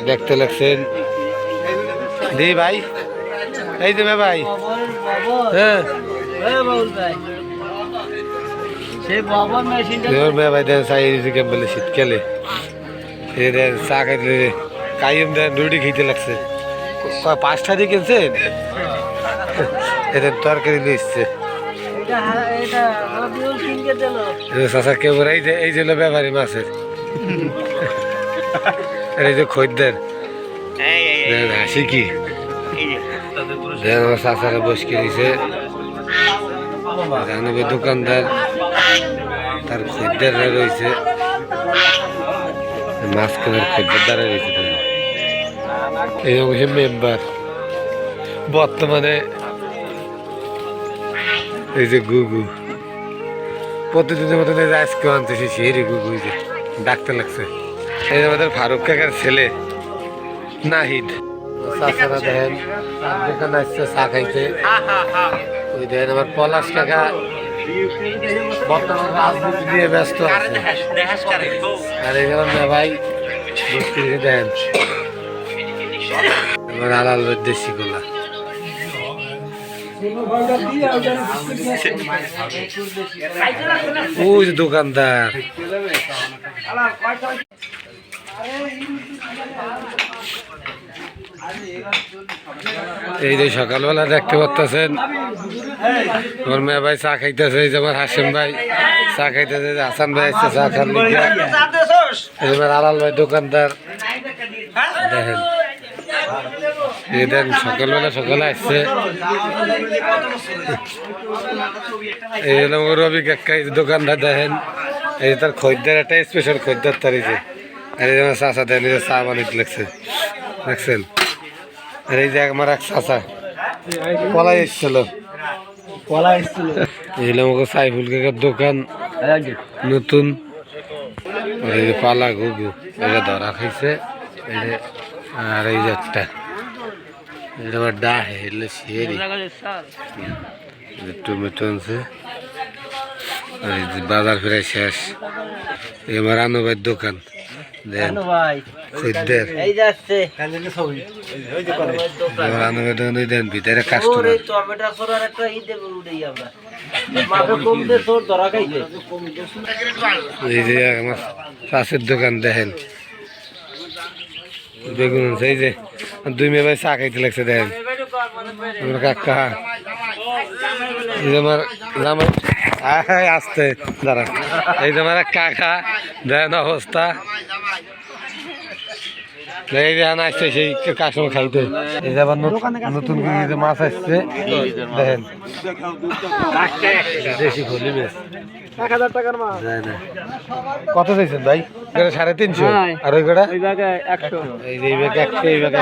দেখতে লাগছেন দি ভাই এই যে ভাই হ্যাঁ ভাই দেন বলে শীতকালে চা খাইতে কাইম দেন রুটি খেতে লাগছে 5টা দিয়ে কিনছেন এদের তরকারি দিচ্ছে কেউ এই যে ব্যাপারী মাছের এই যে খদ্দের হাসি কি চাচারা বসকে দিছে দোকানদার তার খদ্দের রয়েছে মাছ কেনার খদ্দের দ্বারা রয়েছে এই অবশ্যই মেম্বার বর্তমানে এই যে গুগু প্রতিদিনের মতন এই যে আজকেও আনতেছে সেই গুগু যে ডাকতে লাগছে এই যে আমাদের ফারুক কাকার ছেলে নাহিদ চাচারা দেখেন দোকানে আসছে চা খাইতে ওই দেখেন আমার পলাশ কাকা বর্তমানে রাজনীতি নিয়ে ব্যস্ত আছে আর এই যেমন ভাই দেখেন আমার আলাল দেশি গোলা ওই যে দোকানদার এই যে সকালবেলা দেখতে পাচ্ছেন আমার মেয়ে ভাই চা খাইতেছে এই যে আমার হাসিম ভাই চা খাইতেছে হাসান ভাই আসছে চা খান এবার আলাল ভাই দোকানদার দেখেন এই দেন সকালবেলা সকালে আসছে এই হলো রবি কাকা দোকানদার দেখেন এই তার খদ্দের একটা স্পেশাল খদ্দের তার এই যে আর এই আমার চাচা দেন এই যে চা বানিয়ে লাগছে দেখছেন আর এই যে আমার এক চাচা পলাই এসছিল এই হলো আমাকে সাইফুল কাকার দোকান নতুন এই যে পালা ঘুঘু এটা ধরা খাইছে এই যে আর এই যে একটা এটা আমার ডা হেলে সিয়েরি টমেটো আছে আর এই যে বাজার ফেরাই শেষ এই আমার আনুবাইয়ের দোকান দেন খদ্দের আমার আনুবাইয়ের দোকান দেন ভিতরে কাস্টমার এই যে আমার চাষের দোকান দেখেন বেগুন এই যে 2 মেয়ে ভাই চা খাইতে লাগছে দেখেন আমার কাকা এই যে আমার জামাই আসতে দাঁড়া এই যে আমার কাকা দেখেন অবস্থা এই যে আনা আসছে সেই কাস্টমার খাইতে এই যে আবার নতুন মাছ আসছে দেখেন দেশি খলি মাছ 1000 টাকার মাছ কত চাইছেন ভাই 350 আর ওই গড়া এই যে এই ব্যাগ 100 এই ব্যাগ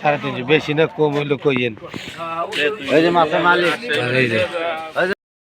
350 বেশি না কম হইলো কইয়েন ওই যে মাছের মালিক এই যে